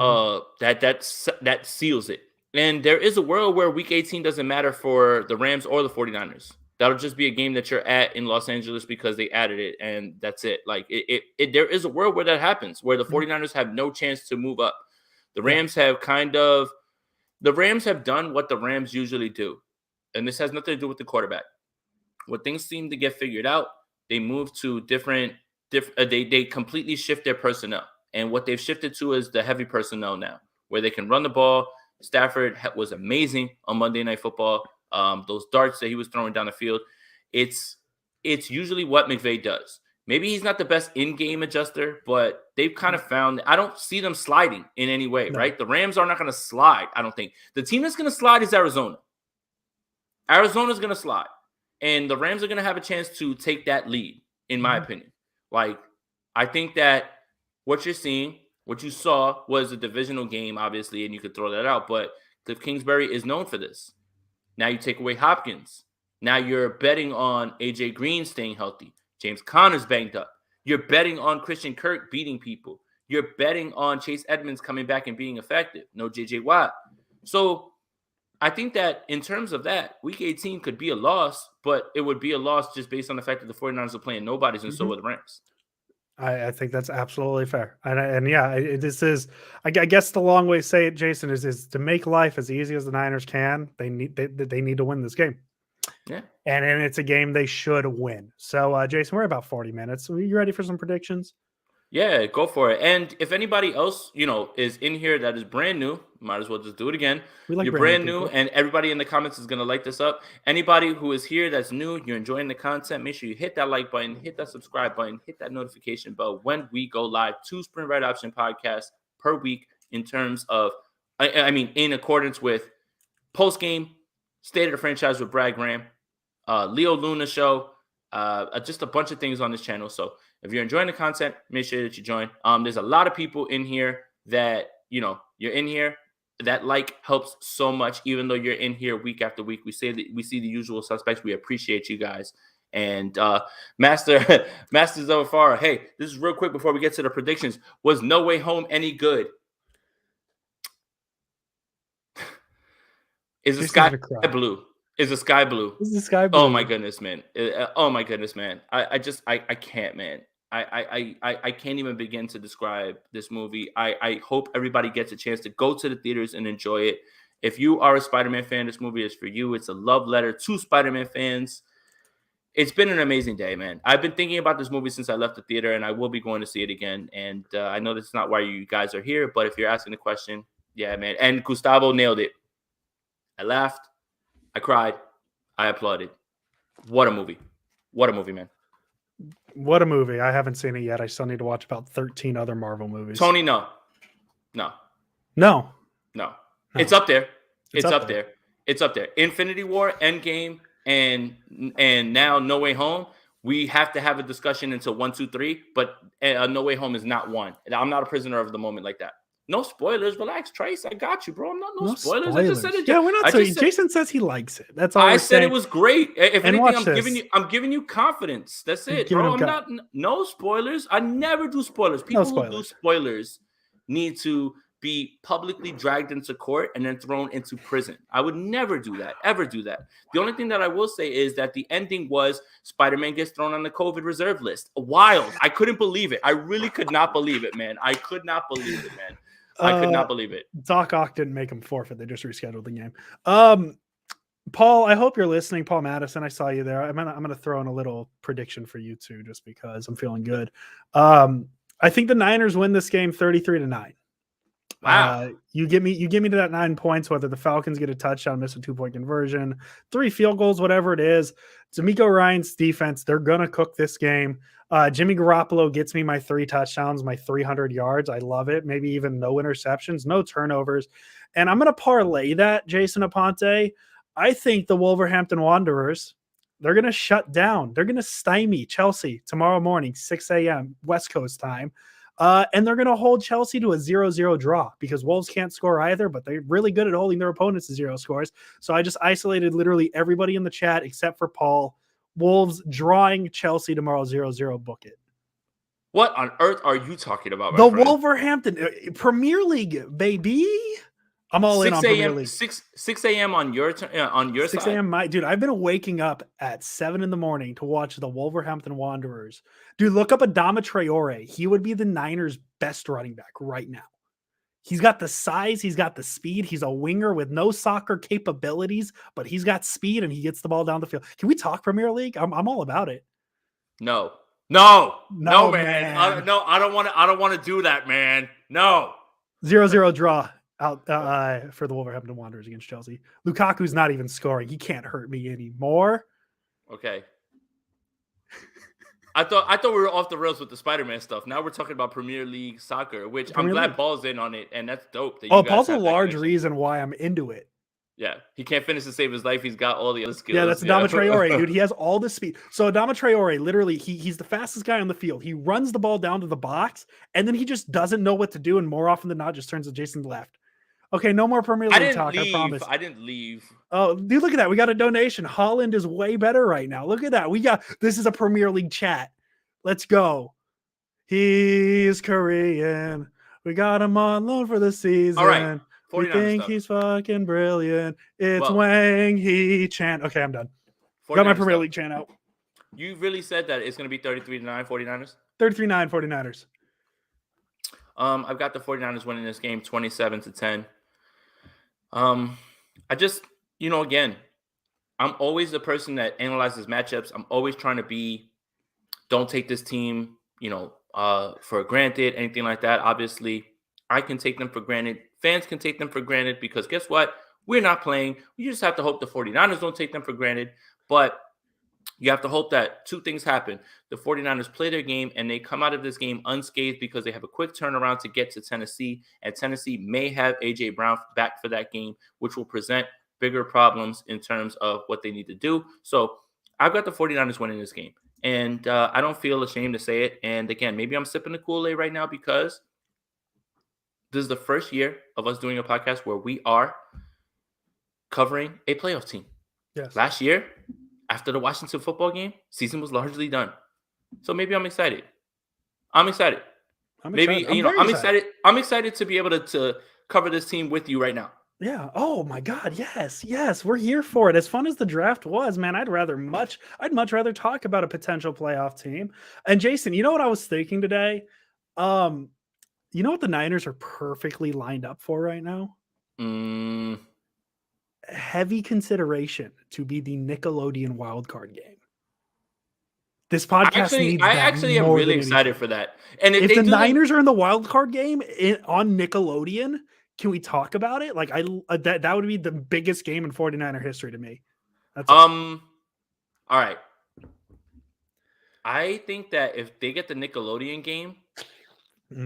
seals it. And there is a world where Week 18 doesn't matter for the Rams or the 49ers. That'll just be a game that you're at in Los Angeles because they added it, and that's it. Like there is a world where that happens, where the 49ers have no chance to move up. The Rams have done what the Rams usually do. And this has nothing to do with the quarterback. When things seem to get figured out, they move to they completely shift their personnel. And what they've shifted to is the heavy personnel now, where they can run the ball. Stafford was amazing on Monday Night Football. Those darts that he was throwing down the field. It's usually what McVay does. Maybe he's not the best in-game adjuster, but they've kind of found – I don't see them sliding in any way, right? The Rams are not going to slide, I don't think. The team that's going to slide is Arizona. Arizona's going to slide. And the Rams are going to have a chance to take that lead, in my opinion. Like, I think that what you're seeing, what you saw was a divisional game, obviously, and you could throw that out. But Cliff Kingsbury is known for this. Now you take away Hopkins. Now you're betting on A.J. Green staying healthy. James Conner's banged up. You're betting on Christian Kirk beating people. you're betting on Chase Edmonds coming back and being effective. No JJ Watt. So I think that in terms of that, week 18 could be a loss, but it would be a loss just based on the fact that the 49ers are playing nobodies and so are the Rams. I think that's absolutely fair. And yeah, this is, I guess the long way to say it, Jason, is to make life as easy as the Niners can. They need to win this game. Yeah. And it's a game they should win. So, Jason, we're about 40 minutes. Are you ready for some predictions? Yeah, go for it. And if anybody else, is in here that is brand new, might as well just do it again. You're brand new, and everybody in the comments is going to like this up. Anybody who is here that's new, you're enjoying the content, make sure you hit that like button, hit that subscribe button, hit that notification bell when we go live. 2 Sprint Right Option podcasts per week in terms of, in accordance with post-game, State of the Franchise with Brad Graham, Leo Luna show, just a bunch of things on this channel. So if you're enjoying the content, make sure that you join. There's a lot of people in here that, you're in here. That like helps so much, even though you're in here week after week. We see the usual suspects. We appreciate you guys. And Masters of Afar, hey, this is real quick before we get to the predictions. Was No Way Home any good? Is the sky blue? Is the sky blue? Is the sky blue? Oh my goodness, man! I can't, man. I can't even begin to describe this movie. I hope everybody gets a chance to go to the theaters and enjoy it. If you are a Spider-Man fan, this movie is for you. It's a love letter to Spider-Man fans. It's been an amazing day, man. I've been thinking about this movie since I left the theater, and I will be going to see it again. And I know that's not why you guys are here, but if you're asking the question, yeah, man. And Gustavo nailed it. I laughed. I cried. I applauded. What a movie. What a movie, man. What a movie. I haven't seen it yet. I still need to watch about 13 other Marvel movies. Tony, no. It's up there. It's up there. It's up there. Infinity War, Endgame, and now No Way Home. We have to have a discussion until 1, 2, 3, but No Way Home is not one. I'm not a prisoner of the moment like that. No spoilers. Relax, Trace. I got you, bro. I'm not no spoilers. I just said it. Yeah, we're not saying. Jason says he likes it. That's all. I said it was great. If anything, I'm giving you confidence. That's it, bro. I'm not no spoilers. I never do spoilers. People who do spoilers need to be publicly dragged into court and then thrown into prison. I would never do that. Ever do that. The only thing that I will say is that the ending was Spider-Man gets thrown on the COVID reserve list. Wild. I couldn't believe it. I really could not believe it, man. I could not believe it, man. I could not believe it. Doc Ock didn't make him forfeit. They just rescheduled the game. Paul, I hope you're listening. Paul Madison, I saw you there. I'm gonna throw in a little prediction for you too, just because I'm feeling good. I think the Niners win this game 33-9. Wow. You give me to that 9 points, whether the Falcons get a touchdown, miss a 2-point conversion, 3 field goals, whatever it is. D'Amico Ryan's defense, they're gonna cook this game. Jimmy Garoppolo gets me my 3 touchdowns, my 300 yards. I love it. Maybe even no interceptions, no turnovers. And I'm going to parlay that, Jason Aponte. I think the Wolverhampton Wanderers, they're going to shut down. They're going to stymie Chelsea tomorrow morning, 6 a.m. West Coast time. And they're going to hold Chelsea to a 0-0 draw because Wolves can't score either, but they're really good at holding their opponents to 0 scores. So I just isolated literally everybody in the chat except for Paul. Wolves drawing Chelsea tomorrow 0-0. Book it. What on earth are you talking about? The friend? Wolverhampton Premier League, baby. I'm all in on Premier League. 6 a.m. on your on your 6 side. 6 a.m. Dude, I've been waking up at 7 in the morning to watch the Wolverhampton Wanderers. Dude, look up Adama Traore. He would be the Niners' best running back right now. He's got the size. He's got the speed. He's a winger with no soccer capabilities, but he's got speed and he gets the ball down the field. Can we talk Premier League? I'm all about it. No, man. I don't want to do that, man. No. 0-0 draw out for the Wolverhampton Wanderers against Chelsea. Lukaku's not even scoring. He can't hurt me anymore. Okay. I thought we were off the rails with the Spider-Man stuff. Now we're talking about Premier League soccer, which I'm glad Paul's in on it, and that's dope. Paul's a large reason why I'm into it. Yeah, he can't finish to save his life. He's got all the other skills. Yeah, that's Adama Traore, dude. He has all the speed. So Adama Traore, literally, he's the fastest guy on the field. He runs the ball down to the box, and then he just doesn't know what to do, and more often than not, just turns to Jason left. Okay, no more Premier League talk, I promise. I didn't leave. Oh, dude, look at that. We got a donation. Holland is way better right now. Look at that. This is a Premier League chat. Let's go. He's Korean. We got him on loan for the All right. season. We 49ers think stuff. he's fucking brilliant. It's Well, Wang Hee Chan. Okay, I'm done. Got my 49ers Premier stuff. League Chan out. You really said that it's going to be 33-9 49ers? 33-9 49ers. I've got the 49ers winning this game 27-10. I just, again, I'm always the person that analyzes matchups. I'm always trying to be, don't take this team, for granted, anything like that. Obviously, I can take them for granted. Fans can take them for granted because guess what? We're not playing. You just have to hope the 49ers don't take them for granted. But you have to hope that two things happen. The 49ers play their game and they come out of this game unscathed because they have a quick turnaround to get to Tennessee. And Tennessee may have A.J. Brown back for that game, which will present bigger problems in terms of what they need to do. So I've got the 49ers winning this game. And I don't feel ashamed to say it. And again, maybe I'm sipping the Kool-Aid right now because this is the first year of us doing a podcast where we are covering a playoff team. Yes. Last year, after the Washington football game, season was largely done. So maybe I'm excited. I'm excited. I'm excited to be able to cover this team with you right now. Yeah. Oh my God. Yes. Yes. We're here for it. As fun as the draft was, man, I'd much rather talk about a potential playoff team. And Jason, you know what I was thinking today? You know what the Niners are perfectly lined up for right now? Heavy consideration to be the Nickelodeon wildcard game. This podcast needs that. I actually am really excited for that. And if the Niners are in the wildcard game on Nickelodeon, can we talk about it? Like that would be the biggest game in 49er history to me. That's all right. I think that if they get the Nickelodeon game,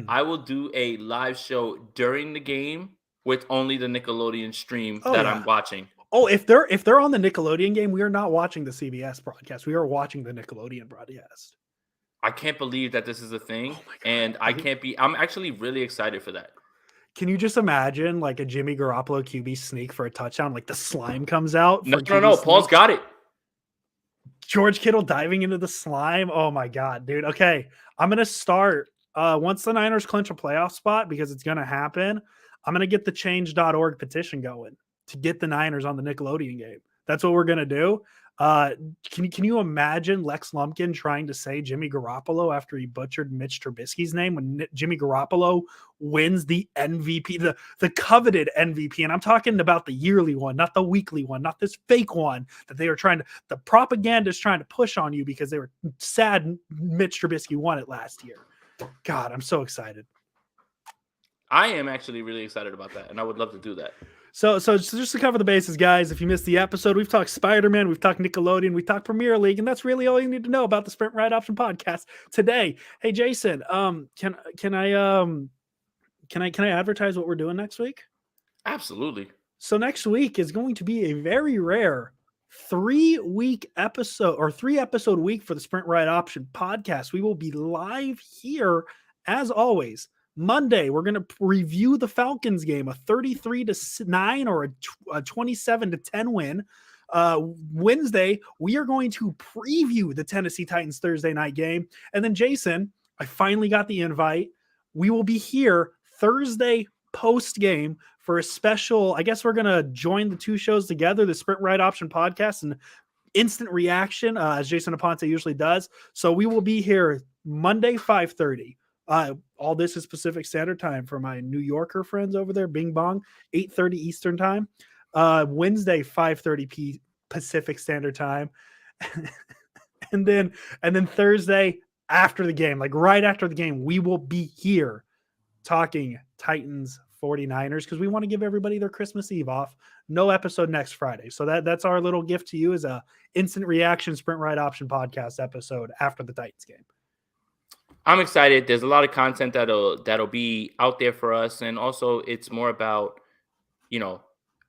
I will do a live show during the game with only the Nickelodeon stream I'm watching. Oh, if they're on the Nickelodeon game, we are not watching the CBS broadcast. We are watching the Nickelodeon broadcast. I can't believe that this is a thing, and I'm actually really excited for that. Can you just imagine like a Jimmy Garoppolo QB sneak for a touchdown? Like the slime comes out. No. Paul's got it. George Kittle diving into the slime. Oh my God, dude. Okay, I'm gonna start once the Niners clinch a playoff spot because it's gonna happen. I'm gonna get the change.org petition going to get the Niners on the Nickelodeon game. That's what we're gonna do. Can you imagine Lex Lumpkin trying to say Jimmy Garoppolo after he butchered Mitch Trubisky's name when Jimmy Garoppolo wins the MVP, the coveted MVP? And I'm talking about the yearly one, not the weekly one, not this fake one that they were the propaganda is trying to push on you because they were sad Mitch Trubisky won it last year. God, I'm so excited. I am actually really excited about that, and I would love to do that. So just to cover the bases, guys, if you missed the episode, we've talked Spider-Man, we've talked Nickelodeon, we've talked Premier League, and that's really all you need to know about the Sprint Ride Option podcast today. Hey, Jason, can I advertise what we're doing next week? Absolutely. So next week is going to be a very rare 3-week episode or 3-episode week for the Sprint Ride Option podcast. We will be live here as always. Monday, we're going to review the Falcons game, a 33-9 or a 27-10 win. Wednesday, we are going to preview the Tennessee Titans Thursday night game. And then, Jason, I finally got the invite. We will be here Thursday post game for a special. I guess we're going to join the two shows together, the Sprint Ride Option podcast and instant reaction, as Jason Aponte usually does. So we will be here Monday, 5:30. All this is Pacific Standard Time for my New Yorker friends over there. Bing bong, 8:30 Eastern Time. Wednesday, 5:30 Pacific Standard Time. and then Thursday after the game, like right after the game, we will be here talking Titans 49ers because we want to give everybody their Christmas Eve off. No episode next Friday. So that's our little gift to you, is a instant reaction Sprint Ride Option podcast episode after the Titans game. I'm excited. There's a lot of content that'll be out there for us. And also it's more about,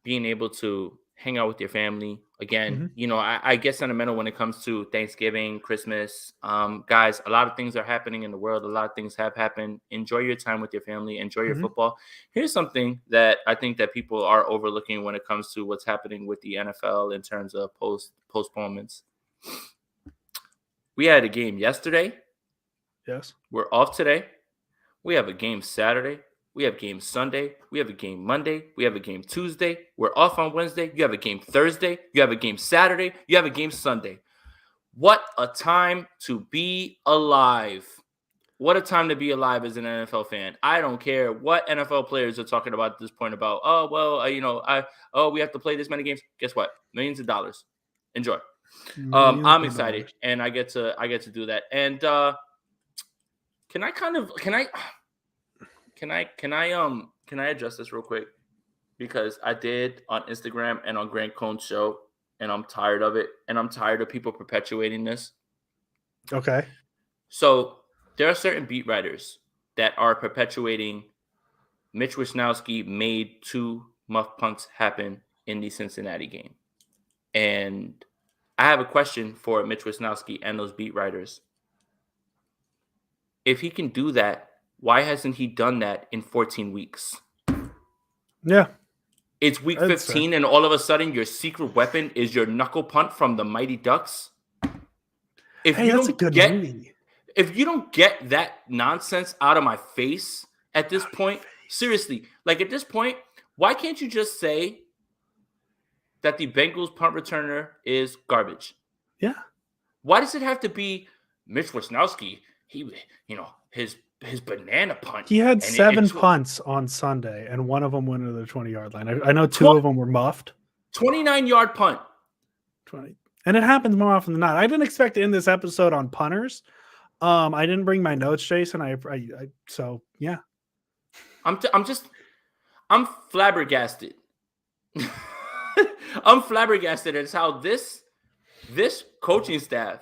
being able to hang out with your family. Again, I get sentimental when it comes to Thanksgiving, Christmas. Guys, a lot of things are happening in the world. A lot of things have happened. Enjoy your time with your family. Enjoy your football. Here's something that I think that people are overlooking when it comes to what's happening with the NFL in terms of postponements. We had a game yesterday. Yes. We're off today. We have a game Saturday. We have games Sunday. We have a game Monday. We have a game Tuesday. We're off on Wednesday. You have a game Thursday. You have a game Saturday. You have a game Sunday. What a time to be alive. What a time to be alive as an NFL fan. I don't care what NFL players are talking about at this point about, we have to play this many games. Guess what? Millions of dollars. Enjoy. I'm excited, and I get to do that. And can I address this real quick? Because I did on Instagram and on Grant Cohn's show, and I'm tired of it, and I'm tired of people perpetuating this. Okay. So there are certain beat writers that are perpetuating Mitch Wisnowski made 2 muff punts happen in the Cincinnati game. And I have a question for Mitch Wisnowski and those beat writers. If he can do that, why hasn't he done that in 14 weeks? Yeah. It's week 15, and all of a sudden your secret weapon is your knuckle punt from the Mighty Ducks. That's a good movie. If you don't get that nonsense out of my face at this point, seriously, like at this point, why can't you just say that the Bengals punt returner is garbage? Yeah. Why does it have to be Mitch Wisnowski? His banana punt. He had 7 punts on Sunday, and one of them went into the 20-yard line. I know 2 of them were muffed. 29-yard punt. 20. And it happens more often than not. I didn't expect to end this episode on punters. I didn't bring my notes, Jason. So yeah. I'm flabbergasted. I'm flabbergasted at how this coaching staff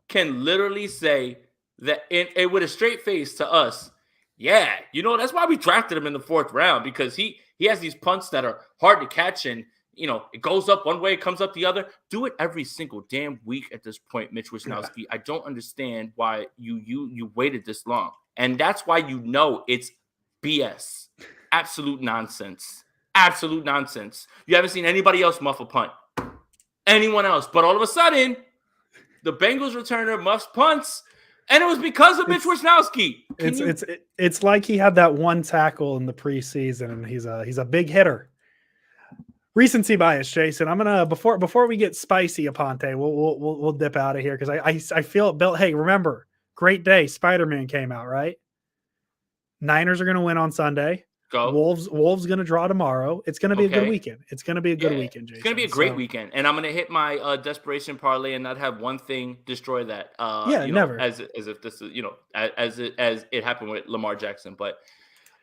can literally say that it with a straight face to us. Yeah, that's why we drafted him in the 4th round, because he has these punts that are hard to catch, and it goes up one way, it comes up the other. Do it every single damn week at this point, Mitch Wisnowski. Yeah. I don't understand why you waited this long. And that's why it's BS. Absolute nonsense. Absolute nonsense. You haven't seen anybody else muff a punt. Anyone else. But all of a sudden, the Bengals returner muffs punts, and it was because of Mitch Wisnowski. It's like he had that one tackle in the preseason, and he's a big hitter. Recency bias, Jason. I'm gonna before we get spicy, Aponte, we'll dip out of here because I feel it built. Hey, remember, great day. Spider-Man came out, right? Niners are gonna win on Sunday. Go. Wolves gonna draw tomorrow. It's gonna be a good weekend. It's gonna be a good weekend, Jason. It's gonna be a great weekend, and I'm gonna hit my desperation parlay and not have one thing destroy that. Never. As if this is as it happened with Lamar Jackson, but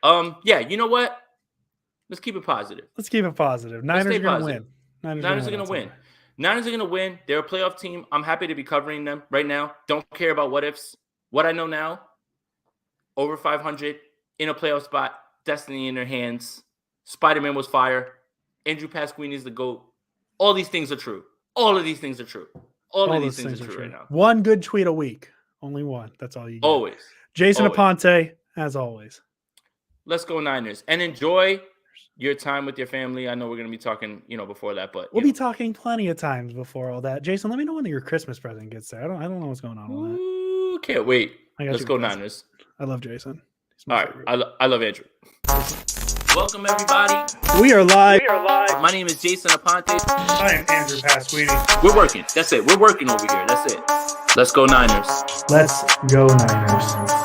you know what? Let's keep it positive. Niners are going to win. Niners are going to win. Niners are going to win. They're a playoff team. I'm happy to be covering them right now. Don't care about what ifs. What I know now, over 500 in a playoff spot, destiny in their hands. Spider-Man was fire. Andrew Pasquini is the GOAT. All these things are true. All of these things are true. All of these things are true right now. One good tweet a week. Only one. That's all you get. Always. Jason Aponte, as always. Let's go Niners. And enjoy your time with your family. I know we're going to be talking, before that, but we'll be talking plenty of times before all that. Jason, let me know when your Christmas present gets there. I don't know what's going on with that. Ooh, can't wait. Let's go Niners. I love Jason. All right. I love Andrew. Welcome, everybody. We are live. My name is Jason Aponte. I am Andrew Pasquini. We're working. That's it. We're working over here. That's it. Let's go Niners. Let's go Niners.